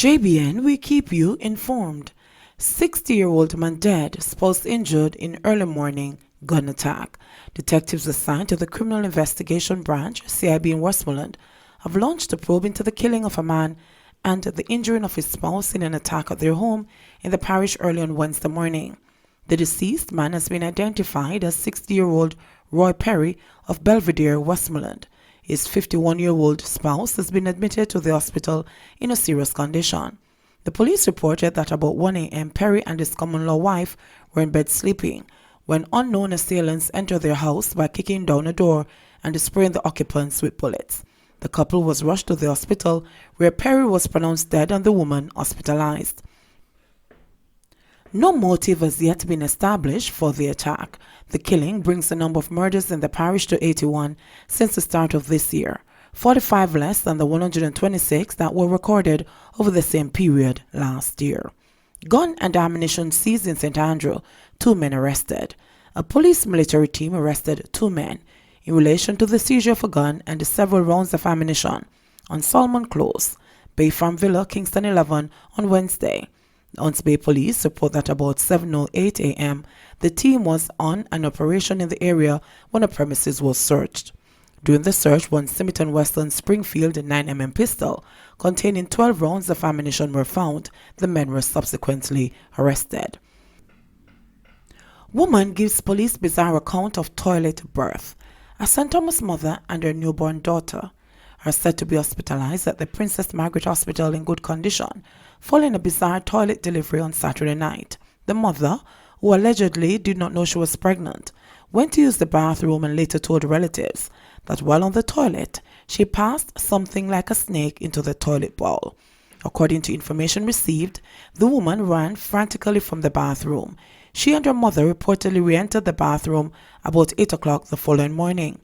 JBN, we keep you informed. 60-year-old man dead, spouse injured in early morning gun attack. Detectives assigned to the Criminal Investigation Branch, CIB in Westmoreland, have launched a probe into the killing of a man and the injuring of his spouse in an attack at their home in the parish early on Wednesday morning. The deceased man has been identified as 60-year-old Roy Perry of Belvedere, Westmoreland. His 51-year-old spouse has been admitted to the hospital in a serious condition. The police reported that about 1 a.m. Perry and his common-law wife were in bed sleeping when unknown assailants entered their house by kicking down a door and spraying the occupants with bullets. The couple was rushed to the hospital where Perry was pronounced dead and the woman hospitalized. No motive has yet been established for the attack. The killing brings the number of murders in the parish to 81 since the start of this year, 45 less than the 126 that were recorded over the same period last year. Gun and ammunition seized in St. Andrew, 2 men arrested. A police military team arrested 2 men in relation to the seizure of a gun and several rounds of ammunition on Solomon Close, Bay Farm Villa, Kingston 11 on Wednesday. The Hunts Bay Police report that about 7:08 a.m. the team was on an operation in the area when a premises was searched. During the search, one Smith & Wesson Springfield 9mm pistol containing 12 rounds of ammunition were found. The men were subsequently arrested. Woman gives police bizarre account of toilet birth. A St. Thomas mother and her newborn daughter are said to be hospitalized at the Princess Margaret Hospital in good condition following a bizarre toilet delivery on Saturday night. The mother, who allegedly did not know she was pregnant, went to use the bathroom and later told relatives that while on the toilet, she passed something like a snake into the toilet bowl. According to information received, the woman ran frantically from the bathroom. She and her mother reportedly re-entered the bathroom about 8 o'clock the following morning.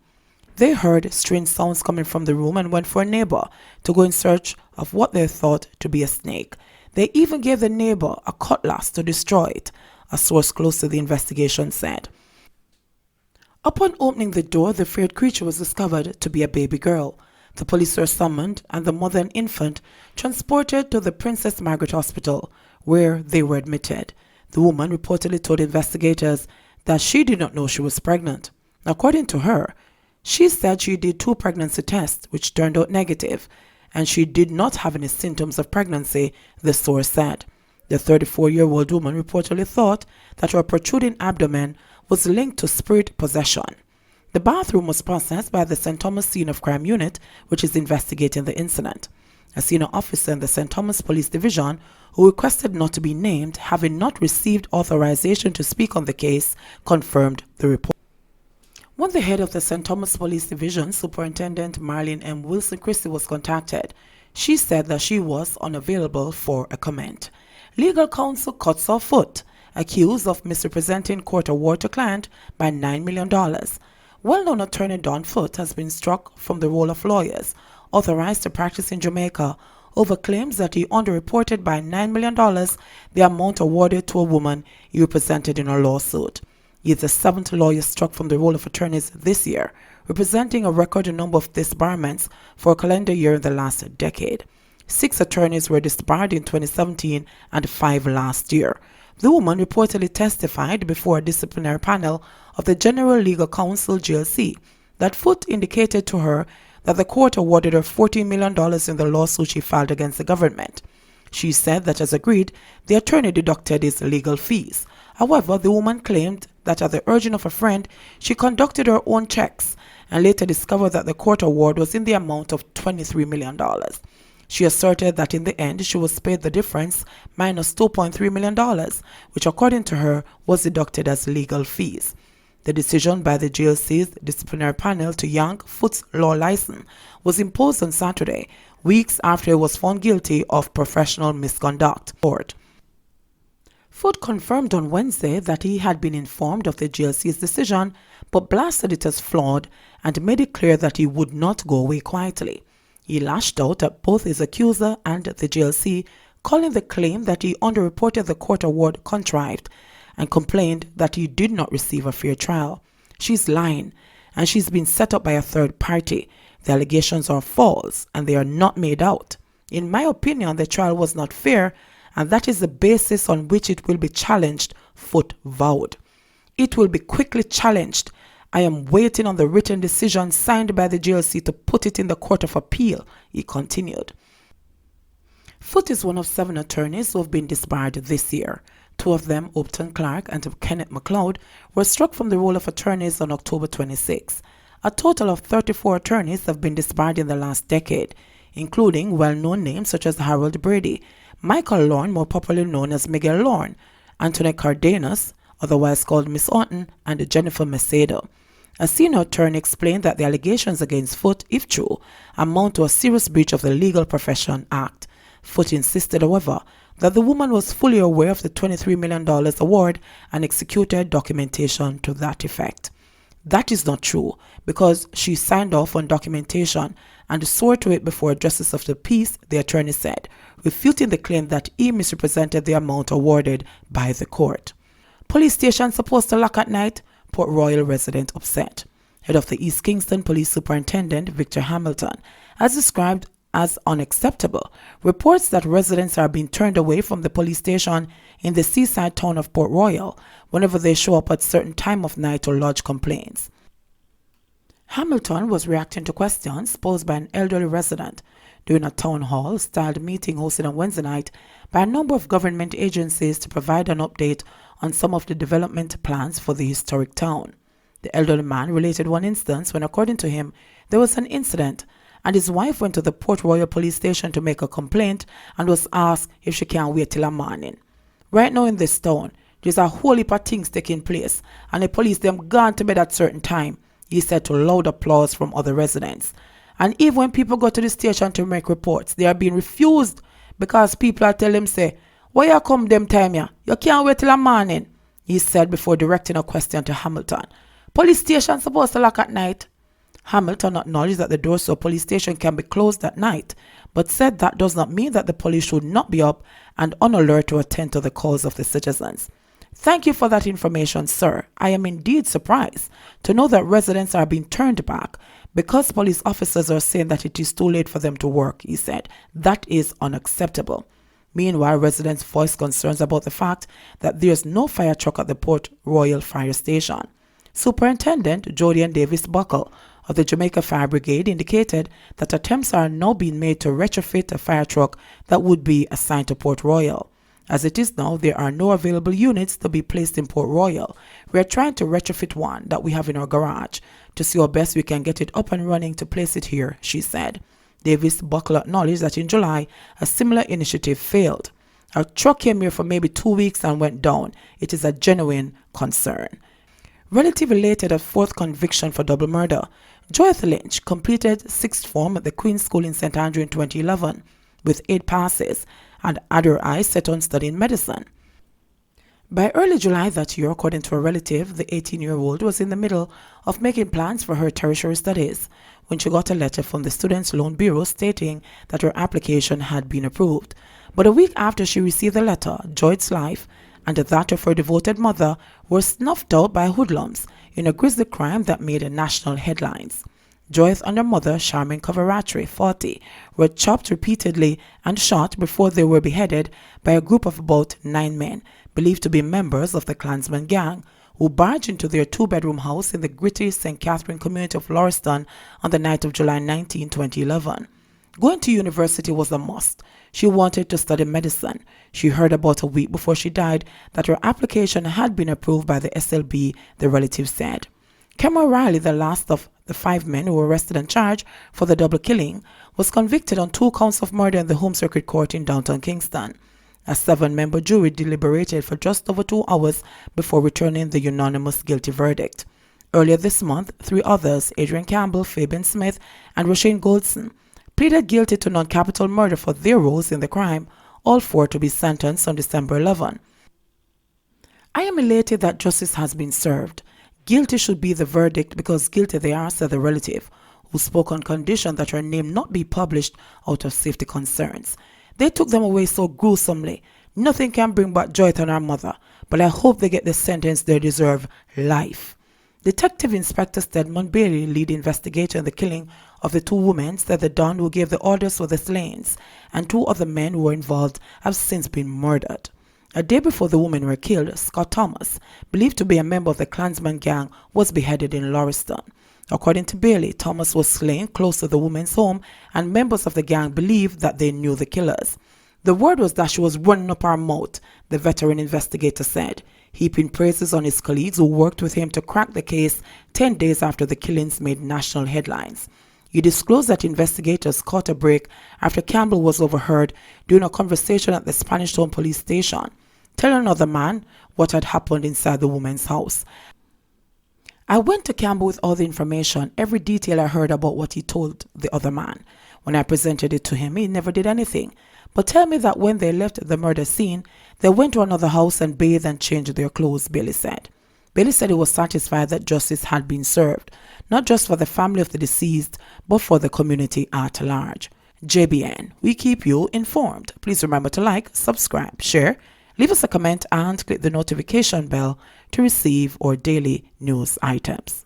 They heard strange sounds coming from the room and went for a neighbor to go in search of what they thought to be a snake. They even gave the neighbor a cutlass to destroy it, a source close to the investigation said. Upon opening the door, the feared creature was discovered to be a baby girl. The police were summoned and the mother and infant transported to the Princess Margaret Hospital, where they were admitted. The woman reportedly told investigators that she did not know she was pregnant. According to her, she said she did 2 pregnancy tests, which turned out negative, and she did not have any symptoms of pregnancy, the source said. The 34-year-old woman reportedly thought that her protruding abdomen was linked to spirit possession. The bathroom was processed by the St. Thomas Scene of Crime Unit, which is investigating the incident. A senior officer in the St. Thomas Police Division, who requested not to be named, having not received authorization to speak on the case, confirmed the report. When the head of the St. Thomas Police Division, Superintendent Marlene M. Wilson Christie, was contacted, she said that she was unavailable for a comment. Legal counsel cuts off foot, accused of misrepresenting court award to client by $9 million. Well-known attorney Don Foote has been struck from the role of lawyers authorized to practice in Jamaica over claims that he underreported by $9 million the amount awarded to a woman he represented in a lawsuit. He is the 7th lawyer struck from the role of attorneys this year, representing a record number of disbarments for a calendar year in the last decade. 6 attorneys were disbarred in 2017 and 5 last year. The woman reportedly testified before a disciplinary panel of the General Legal Counsel GLC that Foote indicated to her that the court awarded her $14 million in the lawsuit she filed against the government. She said that as agreed, the attorney deducted his legal fees. However, the woman claimed that at the urging of a friend, she conducted her own checks and later discovered that the court award was in the amount of $23 million. She asserted that in the end, she was paid the difference minus $2.3 million, which according to her was deducted as legal fees. The decision by the GLC's disciplinary panel to yank Foote's law license was imposed on Saturday, weeks after he was found guilty of professional misconduct. Foote confirmed on Wednesday that he had been informed of the GLC's decision, but blasted it as flawed and made it clear that he would not go away quietly. He lashed out at both his accuser and the GLC, calling the claim that he underreported the court award contrived, and complained that he did not receive a fair trial. She's lying, and she's been set up by a third party. The allegations are false, and they are not made out. In my opinion, the trial was not fair, and that is the basis on which it will be challenged, Foot vowed. It will be quickly challenged. I am waiting on the written decision signed by the GLC to put it in the Court of Appeal, he continued. Foot is one of 7 attorneys who have been disbarred this year. 2 of them, Upton Clark and Kenneth MacLeod, were struck from the role of attorneys on October 26. A total of 34 attorneys have been disbarred in the last decade, including well-known names such as Harold Brady, Michael Lorne, more popularly known as Miguel Lorne, Anthony Cardenas, otherwise called Miss Orton, and Jennifer Macedo. A senior attorney explained that the allegations against Foot, if true, amount to a serious breach of the Legal Profession Act. Foot insisted, however, that the woman was fully aware of the $23 million award and executed documentation to that effect. That is not true, because she signed off on documentation and swore to it before a justice of the peace, the attorney said, refuting the claim that he misrepresented the amount awarded by the court. Police station supposed to lock at night? Port Royal resident upset. Head of the East Kingston Police Superintendent Victor Hamilton has described as unacceptable reports that residents are being turned away from the police station in the seaside town of Port Royal whenever they show up at certain time of night to lodge complaints. Hamilton was reacting to questions posed by an elderly resident during a town hall-styled meeting hosted on Wednesday night by a number of government agencies to provide an update on some of the development plans for the historic town. The elderly man related one instance when, according to him, there was an incident and his wife went to the Port Royal police station to make a complaint and was asked if she can wait till the morning. Right now in this town, there's a whole heap of things taking place and the police them gone to bed at certain time, he said to loud applause from other residents. And even when people go to the station to make reports, they are being refused because people are telling them, say, why you come them time here? You can't wait till the morning, he said before directing a question to Hamilton. Police station supposed to lock at night? Hamilton acknowledged that the doors to a police station can be closed at night, but said that does not mean that the police should not be up and on alert to attend to the calls of the citizens. Thank you for that information, sir. I am indeed surprised to know that residents are being turned back because police officers are saying that it is too late for them to work, he said. That is unacceptable. Meanwhile, residents voiced concerns about the fact that there is no fire truck at the Port Royal Fire Station. Superintendent Jodian Davis Buckle of the Jamaica Fire Brigade indicated that attempts are now being made to retrofit a fire truck that would be assigned to Port Royal. As it is now, there are no available units to be placed in Port Royal. We are trying to retrofit one that we have in our garage to see how best we can get it up and running to place it here, she said. Davis Buckle acknowledged that in July, a similar initiative failed. Our truck came here for maybe 2 weeks and went down. It is a genuine concern. Relative related a 4th conviction for double murder. Joyce Lynch completed 6th form at the Queen's School in St. Andrew in 2011 with 8 passes and had her eyes set on studying medicine. By early July that year, according to a relative, the 18-year-old was in the middle of making plans for her tertiary studies when she got a letter from the Students' Loan Bureau stating that her application had been approved. But a week after she received the letter, Joyce's life and that of her devoted mother were snuffed out by hoodlums in a grisly crime that made national headlines. Joyce and her mother, Charmaine Coveratri, 40, were chopped repeatedly and shot before they were beheaded by a group of about 9 men, believed to be members of the Klansman gang, who barged into their 2-bedroom house in the gritty St. Catherine community of Lauriston on the night of July 19, 2011. Going to university was a must. She wanted to study medicine. She heard about a week before she died that her application had been approved by the SLB, the relative said. Cameron Riley, the last of the 5 men who were arrested and charged for the double killing, was convicted on 2 counts of murder in the Home Circuit Court in downtown Kingston. A 7-member jury deliberated for just over 2 hours before returning the unanimous guilty verdict. Earlier this month, 3 others, Adrian Campbell, Fabian Smith, and Roshane Goldson, pleaded guilty to non-capital murder for their roles in the crime, all 4 to be sentenced on December 11. I am elated that justice has been served. Guilty should be the verdict because guilty they are, said the relative, who spoke on condition that her name not be published out of safety concerns. They took them away so gruesomely. Nothing can bring back Joyce and her mother, but I hope they get the sentence they deserve, life. Detective Inspector Stedman Bailey, lead investigator in the killing of the two women, said the Don who gave the orders for the slayings and two other men who were involved have since been murdered. A day before the women were killed, Scott Thomas, believed to be a member of the Klansman gang, was beheaded in Lauriston. According to Bailey, Thomas was slain close to the woman's home, and members of the gang believed that they knew the killers. The word was that she was running up her mouth, the veteran investigator said, heaping praises on his colleagues who worked with him to crack the case 10 days after the killings made national headlines. He disclosed that investigators caught a break after Campbell was overheard during a conversation at the Spanish Town police station, telling another man what had happened inside the woman's house. I went to Campbell with all the information, every detail I heard about what he told the other man. When I presented it to him, he never did anything. But tell me that when they left the murder scene, they went to another house and bathed and changed their clothes, Bailey said. Bailey said he was satisfied that justice had been served, not just for the family of the deceased, but for the community at large. JBN, we keep you informed. Please remember to like, subscribe, share, leave us a comment and click the notification bell to receive our daily news items.